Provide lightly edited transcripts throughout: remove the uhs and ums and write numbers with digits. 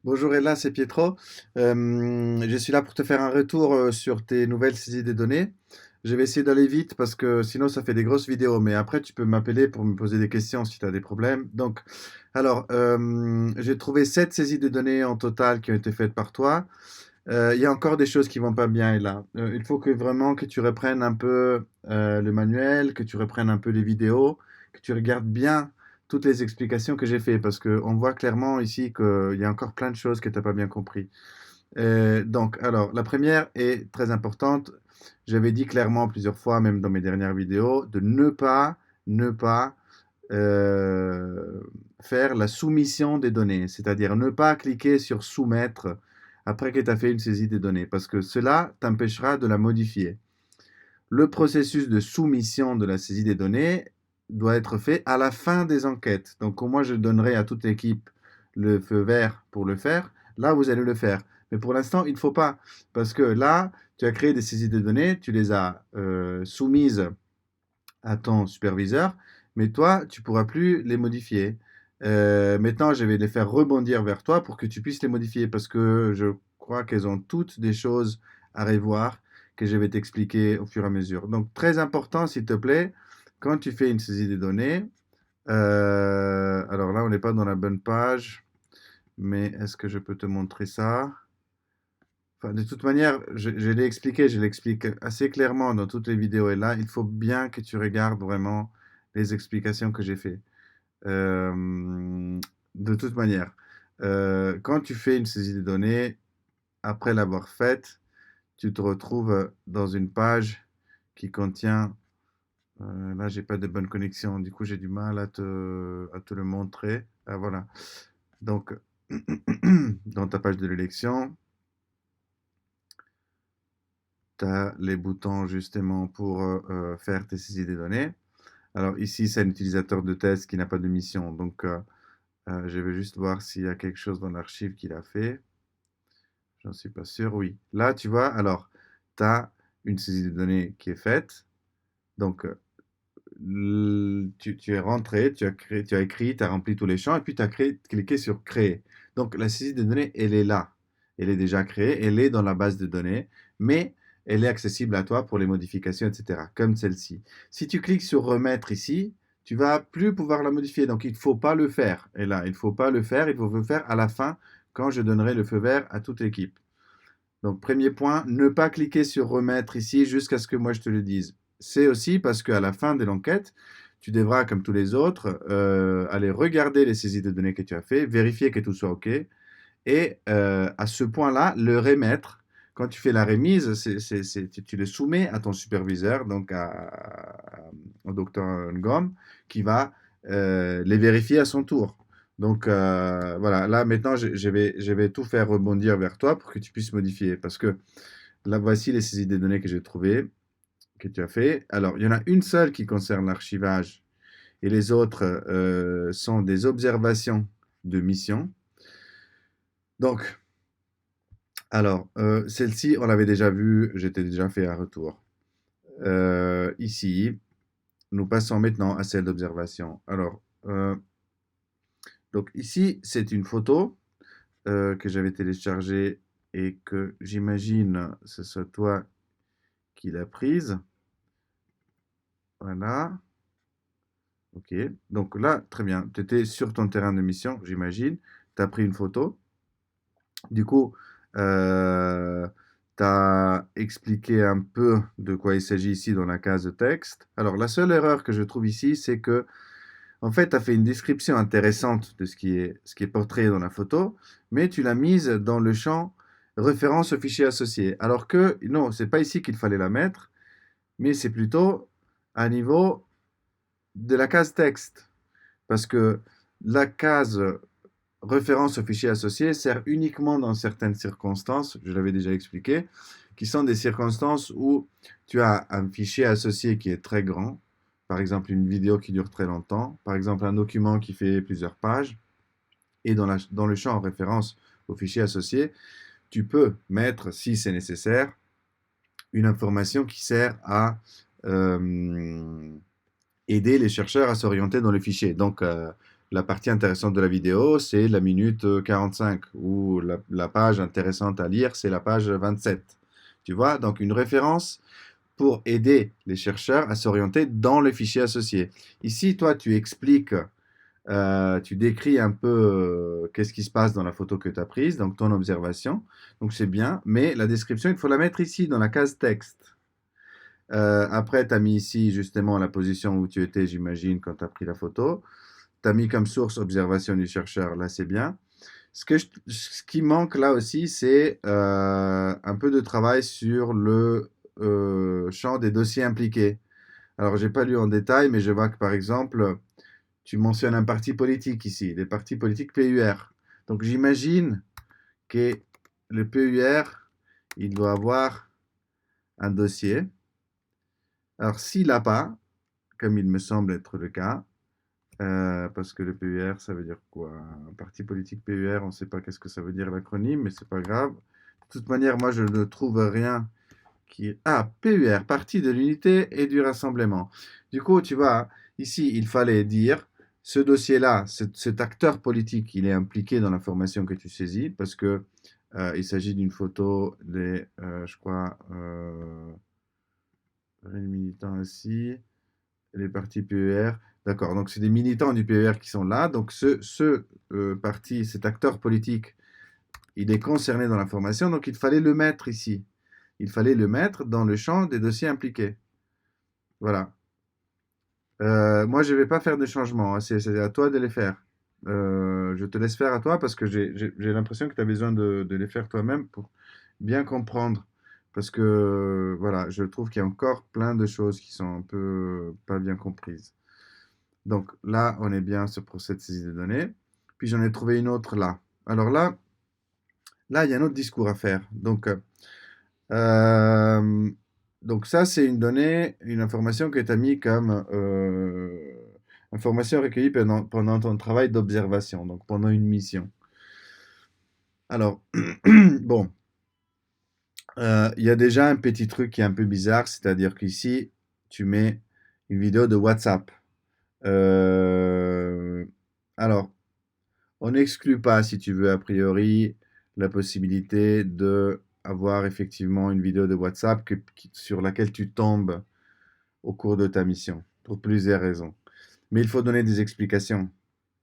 Bonjour Ella, c'est Pietro. Je suis là pour te faire un retour sur tes nouvelles saisies des données. Je vais essayer d'aller vite parce que sinon ça fait des grosses vidéos, mais après tu peux m'appeler pour me poser des questions si tu as des problèmes. Donc, j'ai trouvé 7 saisies de données en total qui ont été faites par toi. Il y a encore des choses qui vont pas bien, Ella. Il faut que vraiment que tu reprennes un peu le manuel, que tu reprennes un peu les vidéos, que tu regardes bien toutes les explications que j'ai fait parce qu'on voit clairement ici qu'il y a encore plein de choses que tu n'as pas bien compris. Alors, la première est très importante. J'avais dit clairement plusieurs fois, même dans mes dernières vidéos, de ne pas euh, faire la soumission des données, c'est-à-dire ne pas cliquer sur soumettre après que tu as fait une saisie des données, parce que cela t'empêchera de la modifier. Le processus de soumission de la saisie des données doit être fait à la fin des enquêtes. Donc, moi, je donnerai à toute l'équipe le feu vert pour le faire. Là, vous allez le faire. Mais pour l'instant, il ne faut pas. Parce que là, tu as créé des saisies de données, tu les as soumises à ton superviseur, mais toi, tu ne pourras plus les modifier. Maintenant, je vais les faire rebondir vers toi pour que tu puisses les modifier parce que je crois qu'elles ont toutes des choses à revoir que je vais t'expliquer au fur et à mesure. Donc, très important, s'il te plaît, quand tu fais une saisie des données, alors là, on n'est pas dans la bonne page, mais est-ce que je peux te montrer ça? Enfin, de toute manière, je l'ai expliqué, je l'explique assez clairement dans toutes les vidéos. Et là, il faut bien que tu regardes vraiment les explications que j'ai fait. De toute manière, quand tu fais une saisie de données, après l'avoir faite, tu te retrouves dans une page qui contient. Là, j'ai pas de bonne connexion, du coup, j'ai du mal à te le montrer. Ah, voilà. Donc, dans ta page de l'élection, tu as les boutons justement pour faire tes saisies des données. Alors ici, c'est un utilisateur de test qui n'a pas de mission. Donc, je vais juste voir s'il y a quelque chose dans l'archive qu'il a fait. J'en suis pas sûr. Oui. Là, tu vois, alors, tu as une saisie de données qui est faite. Donc, tu es rentré, tu as écrit, tu as rempli tous les champs et puis tu as cliqué sur créer. Donc, la saisie de données, elle est là. Elle est déjà créée, elle est dans la base de données, mais elle est accessible à toi pour les modifications, etc., comme celle-ci. Si tu cliques sur remettre ici, tu vas plus pouvoir la modifier. Donc, il ne faut pas le faire. Et là, il ne faut pas le faire. Il faut le faire à la fin quand je donnerai le feu vert à toute l'équipe. Donc, premier point, ne pas cliquer sur remettre ici jusqu'à ce que moi je te le dise. C'est aussi parce qu'à la fin de l'enquête, tu devras, comme tous les autres, aller regarder les saisies de données que tu as fait, vérifier que tout soit OK, et à ce point-là, le remettre. Quand tu fais la remise, tu le soumets à ton superviseur, donc au docteur Ngom, qui va les vérifier à son tour. Donc voilà, là maintenant, je vais tout faire rebondir vers toi pour que tu puisses modifier. Parce que là, voici les saisies des données que j'ai trouvées, que tu as fait. Alors, il y en a une seule qui concerne l'archivage et les autres sont des observations de mission. Donc, celle-ci, on l'avait déjà vue, j'étais déjà fait un retour. Ici, nous passons maintenant à celle d'observation. Donc ici, c'est une photo que j'avais téléchargée et que j'imagine ce soit toi qui l'as prise. Voilà. Ok. Donc là, très bien. Tu étais sur ton terrain de mission, j'imagine. Tu as pris une photo. Du coup, tu as expliqué un peu de quoi il s'agit ici dans la case de texte. Alors, la seule erreur que je trouve ici, c'est que, en fait, tu as fait une description intéressante de ce qui est portrait dans la photo, mais tu l'as mise dans le champ référence au fichier associé. Alors que, non, c'est pas ici qu'il fallait la mettre, mais c'est plutôt à niveau de la case texte. Parce que la case référence au fichier associé sert uniquement dans certaines circonstances, je l'avais déjà expliqué, qui sont des circonstances où tu as un fichier associé qui est très grand, par exemple une vidéo qui dure très longtemps, par exemple un document qui fait plusieurs pages, et dans le champ référence au fichier associé, tu peux mettre, si c'est nécessaire, une information qui sert à aider les chercheurs à s'orienter dans le fichier. Donc, la partie intéressante de la vidéo, c'est la minute 45, ou la page intéressante à lire, c'est la page 27. Tu vois? Donc une référence pour aider les chercheurs à s'orienter dans le fichier associé. Ici, toi, tu expliques, tu décris un peu qu'est-ce qui se passe dans la photo que tu as prise, donc ton observation. Donc c'est bien, mais la description, il faut la mettre ici, dans la case texte. Après, tu as mis ici justement la position où tu étais, j'imagine, quand tu as pris la photo. Tu as mis comme source observation du chercheur, là c'est bien. Ce qui manque là aussi, c'est un peu de travail sur le champ des dossiers impliqués. Alors, j'ai pas lu en détail, mais je vois que par exemple, tu mentionnes un parti politique ici, les partis politiques PUR. Donc, j'imagine que le PUR, il doit avoir un dossier. Alors, s'il n'a pas, comme il me semble être le cas, parce que le PUR, ça veut dire quoi? Un parti politique PUR, on ne sait pas qu'est-ce que ça veut dire l'acronyme, mais c'est pas grave. De toute manière, moi, je ne trouve rien qui... Ah, PUR, Parti de l'unité et du rassemblement. Du coup, tu vois, ici, il fallait dire, ce dossier-là, cet acteur politique, il est impliqué dans l'information que tu saisis, parce que il s'agit d'une photo des, je crois, les militants ici, les partis PER. D'accord, donc c'est des militants du PER qui sont là. Donc ce parti, cet acteur politique, il est concerné dans l'information, donc il fallait le mettre ici. Il fallait le mettre dans le champ des dossiers impliqués. Voilà. Moi, je ne vais pas faire de changements, hein, c'est à toi de les faire. Je te laisse faire à toi parce que j'ai l'impression que tu as besoin de les faire toi-même pour bien comprendre. Parce que, voilà, je trouve qu'il y a encore plein de choses qui sont un peu pas bien comprises. Donc là, on est bien pour cette saisie de données. Puis j'en ai trouvé une autre là. Alors là, il y a un autre discours à faire. Euh, donc ça, c'est une donnée, une information que tu as mis comme information recueillie pendant ton travail d'observation, donc pendant une mission. Alors, bon, il y a déjà un petit truc qui est un peu bizarre, c'est-à-dire qu'ici, tu mets une vidéo de WhatsApp. Euh, alors, on n'exclut pas, si tu veux, a priori, la possibilité de avoir effectivement une vidéo de WhatsApp sur laquelle tu tombes au cours de ta mission, pour plusieurs raisons. Mais il faut donner des explications.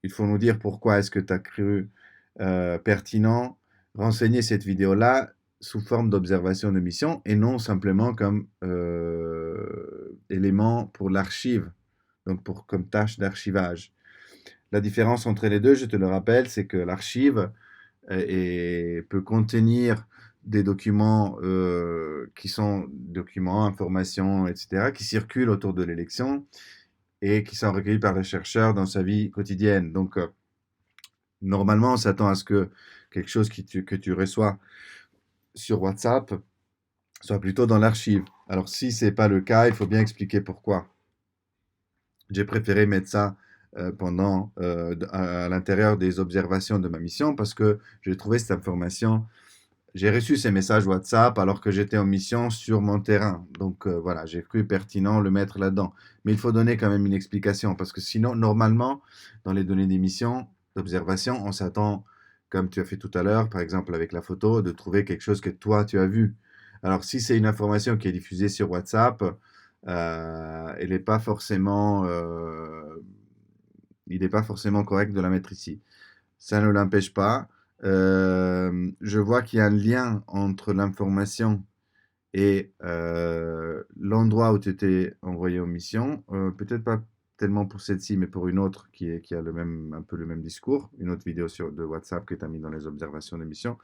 Il faut nous dire pourquoi est-ce que tu as cru pertinent renseigner cette vidéo-là sous forme d'observation de mission et non simplement comme élément pour l'archive, donc comme tâche d'archivage. La différence entre les deux, je te le rappelle, c'est que l'archive peut contenir des documents qui sont documents, informations, etc., qui circulent autour de l'élection et qui sont recueillis par le chercheur dans sa vie quotidienne. Donc, normalement, on s'attend à ce que quelque chose que tu reçois sur WhatsApp soit plutôt dans l'archive. Alors, si ce n'est pas le cas, il faut bien expliquer pourquoi. J'ai préféré mettre ça à l'intérieur des observations de ma mission parce que j'ai trouvé cette information. J'ai reçu ces messages WhatsApp alors que j'étais en mission sur mon terrain. Donc voilà, j'ai cru pertinent le mettre là-dedans. Mais il faut donner quand même une explication parce que sinon, normalement, dans les données d'émission, d'observation, on s'attend, comme tu as fait tout à l'heure, par exemple avec la photo, de trouver quelque chose que toi, tu as vu. Alors si c'est une information qui est diffusée sur WhatsApp, elle n'est pas forcément, il n'est pas forcément correct de la mettre ici. Ça ne l'empêche pas. Je vois qu'il y a un lien entre l'information et l'endroit où tu étais envoyé en mission. Peut-être pas tellement pour celle-ci, mais pour une autre qui a un peu le même discours, une autre vidéo de WhatsApp que tu as mis dans les observations de mission.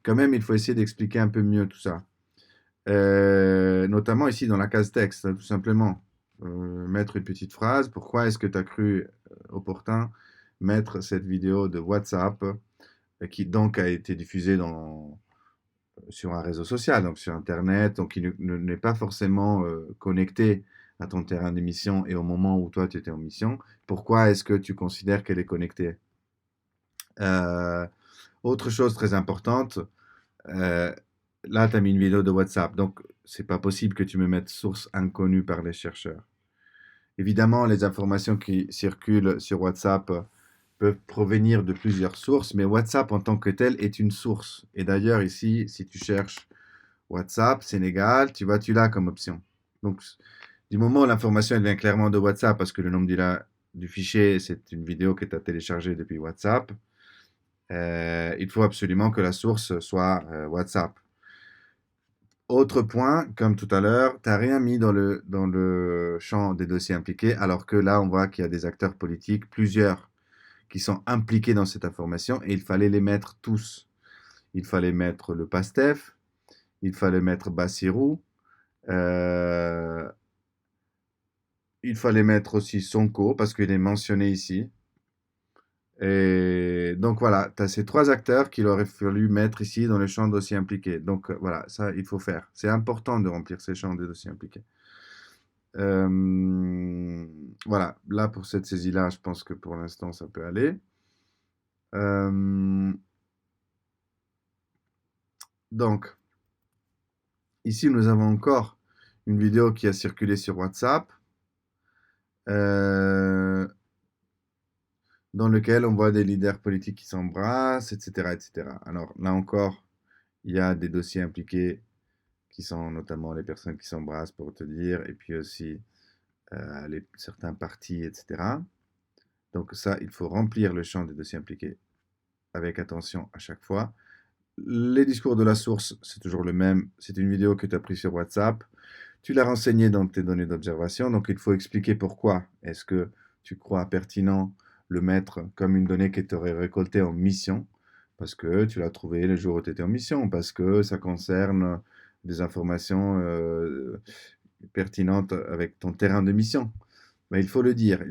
Quand même, il faut essayer d'expliquer un peu mieux tout ça. Notamment ici dans la case texte, hein, tout simplement. Mettre une petite phrase. Pourquoi est-ce que tu as cru opportun mettre cette vidéo de WhatsApp qui donc a été diffusée sur un réseau social, donc sur Internet, donc qui n'est pas forcément connecté à ton terrain d'émission et au moment où toi tu étais en mission. Pourquoi est-ce que tu considères qu'elle est connectée? Euh, Autre chose très importante, euh, là tu as mis une vidéo de WhatsApp, donc c'est pas possible que tu me mettes source inconnue par les chercheurs. Évidemment, les informations qui circulent sur WhatsApp peuvent provenir de plusieurs sources, mais WhatsApp en tant que tel est une source. Et d'ailleurs, ici, si tu cherches WhatsApp, Sénégal, tu l'as comme option. Donc, du moment où l'information elle vient clairement de WhatsApp, parce que le nom du fichier, c'est une vidéo que tu as téléchargée depuis WhatsApp, il faut absolument que la source soit WhatsApp. Autre point, comme tout à l'heure, tu n'as rien mis dans le champ des dossiers impliqués, alors que là, on voit qu'il y a des acteurs politiques, plusieurs, qui sont impliqués dans cette information, et il fallait les mettre tous. Il fallait mettre le PASTEF, il fallait mettre Bassirou, euh, il fallait mettre aussi Sonko, parce qu'il est mentionné ici. Et donc voilà, tu as ces trois acteurs qu'il aurait fallu mettre ici dans le champ de dossiers impliqués. Donc voilà, ça, il faut faire. C'est important de remplir ces champs de dossiers impliqués. Voilà, là pour cette saisie-là, je pense que pour l'instant, ça peut aller. Euh, donc, ici, nous avons encore une vidéo qui a circulé sur WhatsApp, euh, dans lequel on voit des leaders politiques qui s'embrassent, etc., etc. Alors là encore, il y a des dossiers impliqués qui sont notamment les personnes qui s'embrassent pour te dire, et puis aussi certains partis, etc. Donc ça, il faut remplir le champ des dossiers impliqués avec attention à chaque fois. Les discours de la source, c'est toujours le même. C'est une vidéo que tu as prise sur WhatsApp. Tu l'as renseignée dans tes données d'observation, donc il faut expliquer pourquoi. Est-ce que tu crois pertinent le mettre comme une donnée que tu aurais récoltée en mission, parce que tu l'as trouvé le jour où tu étais en mission, parce que ça concerne des informations pertinentes avec ton terrain de mission. Mais il faut le dire,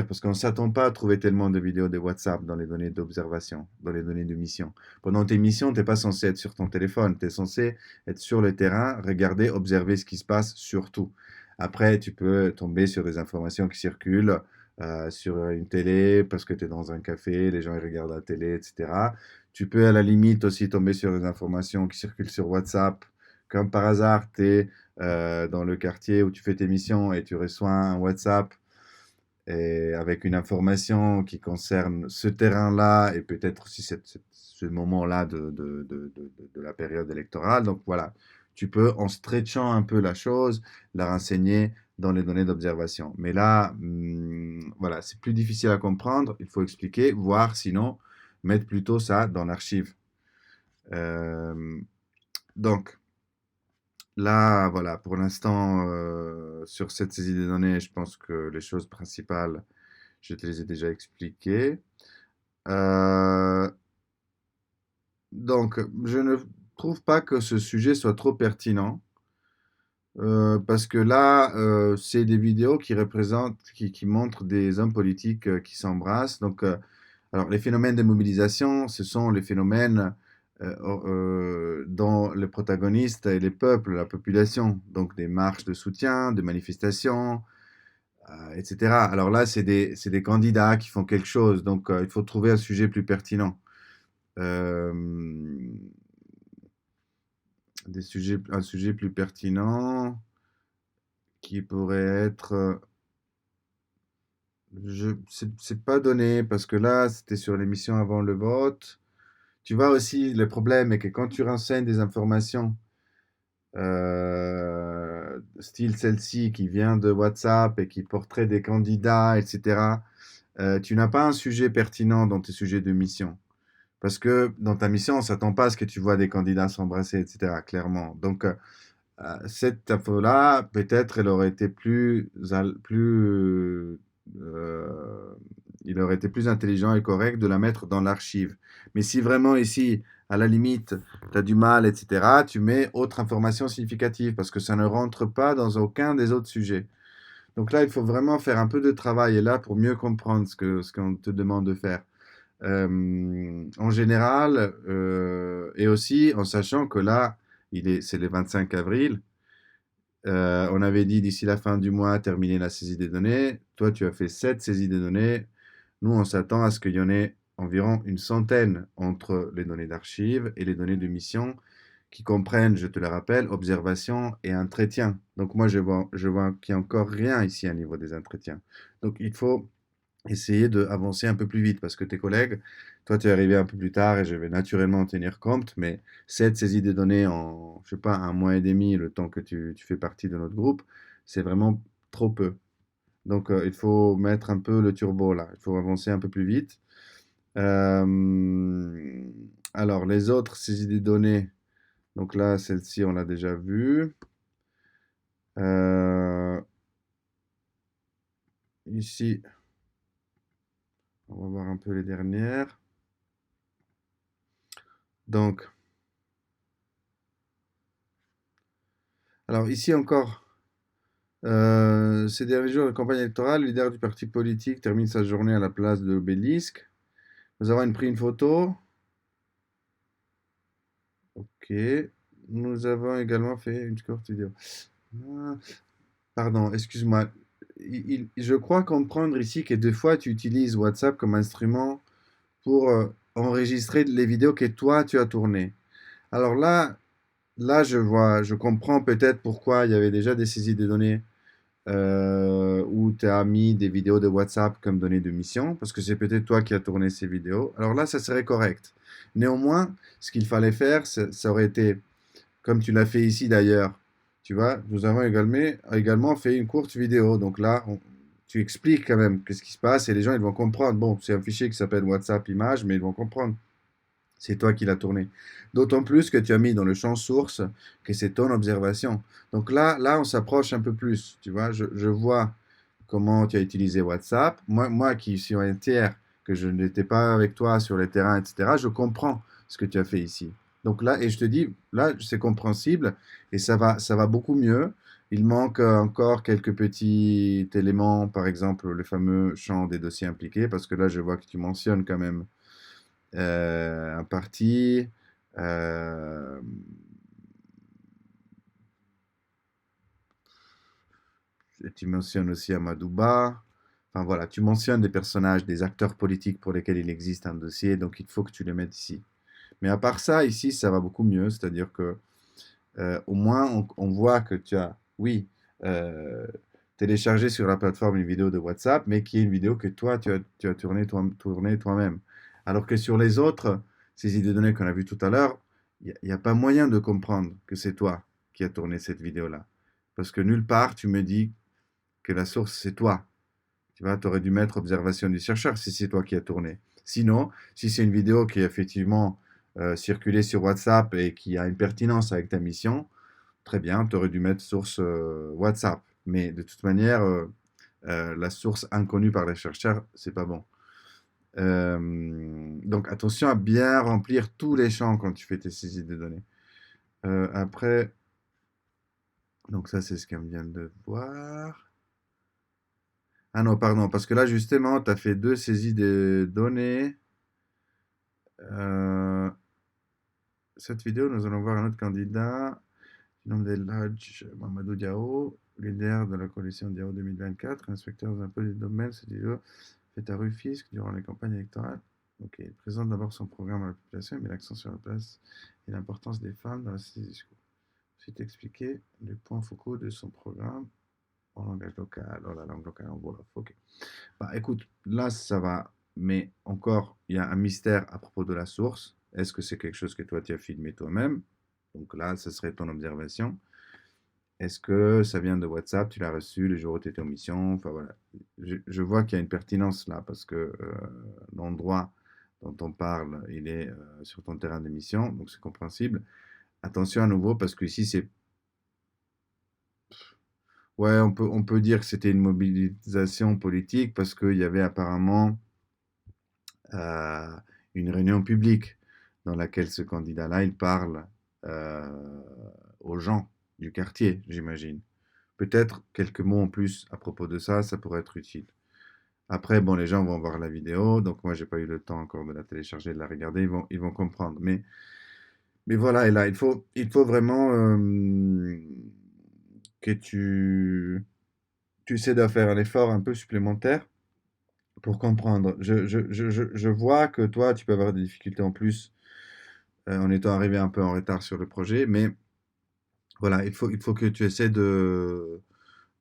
parce qu'on ne s'attend pas à trouver tellement de vidéos de WhatsApp dans les données d'observation, dans les données de mission. Pendant tes missions, tu n'es pas censé être sur ton téléphone, tu es censé être sur le terrain, regarder, observer ce qui se passe surtout. Après, tu peux tomber sur des informations qui circulent sur une télé, parce que tu es dans un café, les gens ils regardent la télé, etc. Tu peux à la limite aussi tomber sur des informations qui circulent sur WhatsApp, comme par hasard, tu es dans le quartier où tu fais tes missions et tu reçois un WhatsApp et avec une information qui concerne ce terrain-là et peut-être aussi ce moment-là de la période électorale. Donc voilà, tu peux, en stretchant un peu la chose, la renseigner dans les données d'observation. Mais là, voilà, c'est plus difficile à comprendre, il faut expliquer, voire sinon mettre plutôt ça dans l'archive. Euh, donc, là, voilà, pour l'instant, sur cette saisie des données, je pense que les choses principales, je te les ai déjà expliquées. Euh, donc, je ne trouve pas que ce sujet soit trop pertinent, parce que là, c'est des vidéos qui représentent, qui montrent des hommes politiques qui s'embrassent. Donc, alors, les phénomènes de mobilisation, ce sont les phénomènes dont les protagonistes et les peuples, la population, donc des marches de soutien, des manifestations, etc. Alors là, c'est des candidats qui font quelque chose, donc il faut trouver un sujet plus pertinent. Euh, un sujet plus pertinent qui pourrait être... c'est pas donné, parce que là, c'était sur l'émission avant le vote. Tu vois aussi, le problème est que quand tu renseignes des informations, style celle-ci qui vient de WhatsApp et qui porterait des candidats, etc., tu n'as pas un sujet pertinent dans tes sujets de mission. Parce que dans ta mission, on ne s'attend pas à ce que tu vois des candidats s'embrasser, etc., clairement. Donc, cette info-là, peut-être, elle aurait été euh, il aurait été plus intelligent et correct de la mettre dans l'archive. Mais si vraiment ici, à la limite, tu as du mal, etc., tu mets autre information significative parce que ça ne rentre pas dans aucun des autres sujets. Donc là, il faut vraiment faire un peu de travail et là pour mieux comprendre ce qu'on te demande de faire. En général, et aussi en sachant que là, c'est le 25 avril. On avait dit d'ici la fin du mois, terminer la saisie des données. Toi, tu as fait 7 saisies des données. Nous, on s'attend à ce qu'il y en ait environ une centaine entre les données d'archives et les données de mission qui comprennent, je te le rappelle, observation et entretien. Donc moi, je vois qu'il n'y a encore rien ici à niveau des entretiens. Donc il faut essayer d'avancer un peu plus vite parce que tes collègues, toi, tu es arrivé un peu plus tard et je vais naturellement en tenir compte, mais 7 saisies de données en, je sais pas, un mois et demi, le temps que tu fais partie de notre groupe, c'est vraiment trop peu. Donc, il faut mettre un peu le turbo là, il faut avancer un peu plus vite. Euh, alors, les autres saisies de données, donc là, celle-ci, on l'a déjà vue. Euh, ici, on va voir un peu les dernières. Donc, alors ici encore, ces derniers jours de campagne électorale, le leader du parti politique termine sa journée à la place de l'obélisque. Nous avons pris une photo. Ok. Nous avons également fait une courte vidéo. Ah, pardon, excuse-moi. Je crois comprendre ici que des fois tu utilises WhatsApp comme instrument pour enregistrer les vidéos que toi tu as tournées. Alors là, je vois, je comprends peut-être pourquoi il y avait déjà des saisies de données où tu as mis des vidéos de WhatsApp comme données de mission, parce que c'est peut-être toi qui as tourné ces vidéos. Alors là, ça serait correct. Néanmoins, ce qu'il fallait faire, ça aurait été, comme tu l'as fait ici d'ailleurs, tu vois, nous avons également fait une courte vidéo. Donc là, tu expliques quand même qu'est-ce qui se passe et les gens, ils vont comprendre. Bon, c'est un fichier qui s'appelle WhatsApp image, mais ils vont comprendre. C'est toi qui l'as tourné. D'autant plus que tu as mis dans le champ source que c'est ton observation. Donc là, on s'approche un peu plus. Tu vois, je vois comment tu as utilisé WhatsApp. Moi qui suis un tiers, que je n'étais pas avec toi sur les terrains, etc., je comprends ce que tu as fait ici. Donc là, et je te dis, là, c'est compréhensible et ça va beaucoup mieux. Il manque encore quelques petits éléments, par exemple le fameux champ des dossiers impliqués, parce que là, je vois que tu mentionnes quand même un parti. euh, Tu mentionnes aussi Amadouba. Enfin voilà, tu mentionnes des personnages, des acteurs politiques pour lesquels il existe un dossier, donc il faut que tu les mettes ici. Mais à part ça, ici, ça va beaucoup mieux, c'est-à-dire que au moins on voit que tu as, oui, euh, téléchargé sur la plateforme une vidéo de WhatsApp, mais qui est une vidéo que toi, tu as tourné toi-même. Alors que sur les autres, ces idées de données qu'on a vues tout à l'heure, il n'y a pas moyen de comprendre que c'est toi qui as tourné cette vidéo-là. Parce que nulle part, tu me dis que la source, c'est toi. Tu vois, tu aurais dû mettre observation du chercheur si c'est toi qui as tourné. Sinon, si c'est une vidéo qui est effectivement circulée sur WhatsApp et qui a une pertinence avec ta mission, très bien, tu aurais dû mettre source WhatsApp. Mais de toute manière, la source inconnue par les chercheurs, c'est pas bon. Donc attention à bien remplir tous les champs quand tu fais tes saisies de données. Après, donc ça c'est ce qu'on vient de voir. Ah non, pardon, parce que là justement, tu as fait deux saisies de données. Euh, cette vidéo, nous allons voir un autre candidat, nom de Hadj Mamadou Diao, leader de la coalition Diao 2024, inspecteur des impôts du domaine, cette vidéo fait à Rufisque durant les campagnes électorales. Ok, il présente d'abord son programme à la population, il met l'accent sur la place et l'importance des femmes dans la saisie du discours. Ensuite, expliquer les points focaux de son programme en langage local, en la langue locale, en Wolof. Ok. Bah écoute, là ça va, mais encore, il y a un mystère à propos de la source. Est-ce que c'est quelque chose que toi tu as filmé toi-même? Donc là, ce serait ton observation. Est-ce que ça vient de WhatsApp? Tu l'as reçu le jour où tu étais en mission? Enfin voilà. Je vois qu'il y a une pertinence là parce que l'endroit dont on parle, il est sur ton terrain de mission, donc c'est compréhensible. Attention à nouveau parce que ici c'est. Ouais, on peut dire que c'était une mobilisation politique parce qu'il y avait apparemment une réunion publique dans laquelle ce candidat-là, il parle euh, aux gens du quartier, j'imagine. Peut-être quelques mots en plus à propos de ça, ça pourrait être utile. Après, bon, les gens vont voir la vidéo, donc moi, j'ai pas eu le temps encore de la télécharger, de la regarder, ils vont comprendre. Mais voilà, et là, il faut vraiment que tu essaies de faire un effort un peu supplémentaire pour comprendre. Je vois que toi, tu peux avoir des difficultés en plus en étant arrivé un peu en retard sur le projet, mais voilà, il faut que tu essaies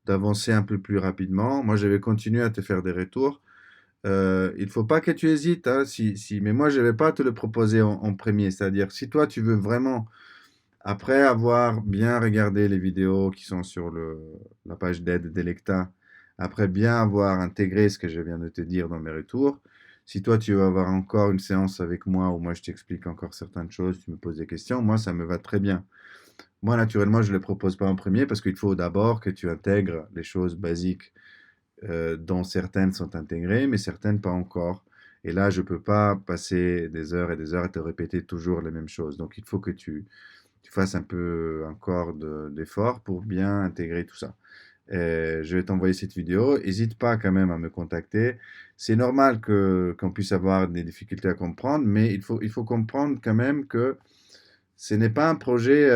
d'avancer un peu plus rapidement. Moi, je vais continuer à te faire des retours. Il faut pas que tu hésites, hein, mais moi je vais pas te le proposer en premier. C'est-à-dire, si toi tu veux vraiment, après avoir bien regardé les vidéos qui sont sur la page d'aide d'Electa, après bien avoir intégré ce que je viens de te dire dans mes retours, si toi tu veux avoir encore une séance avec moi où moi je t'explique encore certaines choses, tu me poses des questions, moi ça me va très bien. Moi naturellement je ne le propose pas en premier parce qu'il faut d'abord que tu intègres les choses basiques dont certaines sont intégrées, mais certaines pas encore. Et là, je ne peux pas passer des heures et des heures à te répéter toujours les mêmes choses. Donc, il faut que tu fasses un peu encore d'effort pour bien intégrer tout ça. Je vais t'envoyer cette vidéo. N'hésite pas quand même à me contacter. C'est normal qu'on puisse avoir des difficultés à comprendre, mais il faut comprendre quand même que ce n'est pas un projet.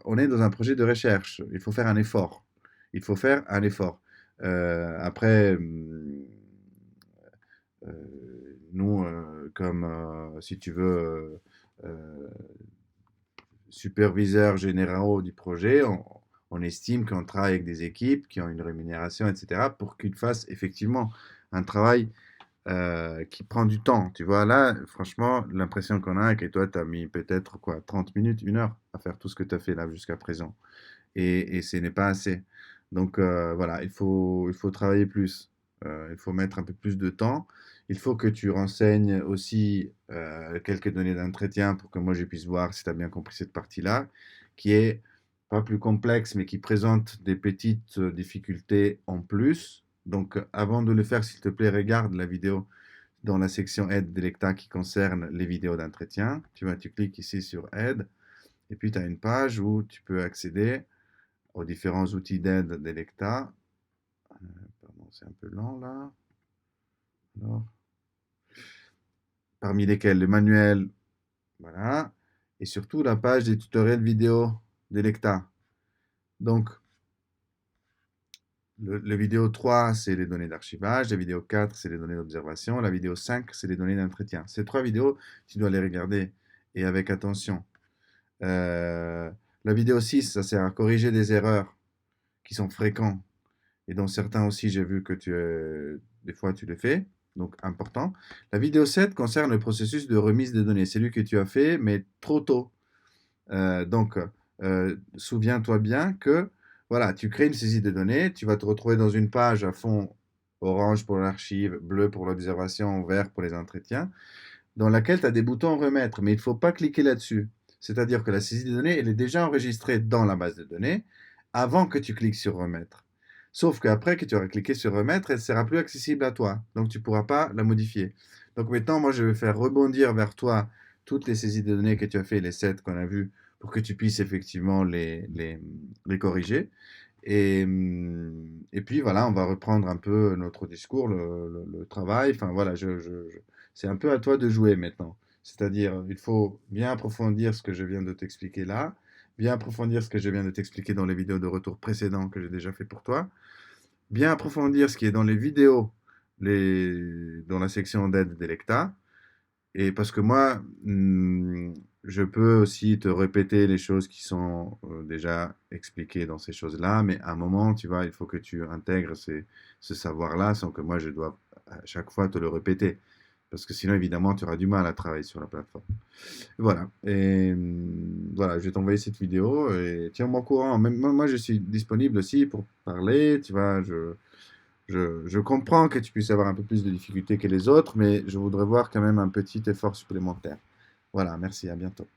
On est dans un projet de recherche. Il faut faire un effort. Il faut faire un effort. Après, nous, comme si tu veux, superviseurs généraux du projet, on estime qu'on travaille avec des équipes qui ont une rémunération, etc., pour qu'ils fassent effectivement un travail qui prend du temps. Tu vois, là, franchement, l'impression qu'on a, c'est que toi, tu as mis peut-être quoi, 30 minutes, 1 heure à faire tout ce que tu as fait là jusqu'à présent. Et ce n'est pas assez. Donc voilà, il faut travailler plus. Il faut mettre un peu plus de temps. Il faut que tu renseignes aussi quelques données d'entretien pour que moi je puisse voir si tu as bien compris cette partie-là, qui est pas plus complexe, mais qui présente des petites difficultés en plus. Donc avant de le faire, s'il te plaît, regarde la vidéo dans la section aide d'Electa qui concerne les vidéos d'entretien. Tu cliques ici sur aide et puis tu as une page où tu peux accéder aux différents outils d'aide d'Electa. Pardon, c'est un peu lent là. Alors, parmi lesquels le manuel, voilà, et surtout la page des tutoriels vidéo d'Electa. Donc, le vidéo 3, c'est les données d'archivage, la vidéo 4, c'est les données d'observation, la vidéo 5, c'est les données d'entretien. Ces 3 vidéos, tu dois les regarder et avec attention. La vidéo 6, ça sert à corriger des erreurs qui sont fréquentes et dont certains aussi, j'ai vu que des fois tu le fais, donc important. La vidéo 7 concerne le processus de remise des données, c'est lui que tu as fait, mais trop tôt. Donc, souviens-toi bien que, voilà, tu crées une saisie de données, tu vas te retrouver dans une page à fond orange pour l'archive, bleu pour l'observation, vert pour les entretiens, dans laquelle tu as des boutons remettre, mais il ne faut pas cliquer là-dessus. C'est-à-dire que la saisie de données, elle est déjà enregistrée dans la base de données avant que tu cliques sur remettre. Sauf qu'après que tu auras cliqué sur remettre, elle ne sera plus accessible à toi. Donc tu ne pourras pas la modifier. Donc maintenant, moi, je vais faire rebondir vers toi toutes les saisies de données que tu as fait, les 7 qu'on a vues, pour que tu puisses effectivement les corriger. Et puis voilà, on va reprendre un peu notre discours, le travail. Enfin voilà, c'est un peu à toi de jouer maintenant. C'est-à-dire, il faut bien approfondir ce que je viens de t'expliquer là, bien approfondir ce que je viens de t'expliquer dans les vidéos de retour précédents que j'ai déjà fait pour toi, bien approfondir ce qui est dans les vidéos, dans la section d'aide d'Electa, et parce que moi, je peux aussi te répéter les choses qui sont déjà expliquées dans ces choses-là, mais à un moment, tu vois, il faut que tu intègres ce savoir-là sans que moi, je dois à chaque fois te le répéter. Parce que sinon, évidemment, tu auras du mal à travailler sur la plateforme. Voilà. Et voilà, je vais t'envoyer cette vidéo et tiens-moi au courant. Même moi, je suis disponible aussi pour parler. Tu vois, je comprends que tu puisses avoir un peu plus de difficultés que les autres, mais je voudrais voir quand même un petit effort supplémentaire. Voilà, merci, à bientôt.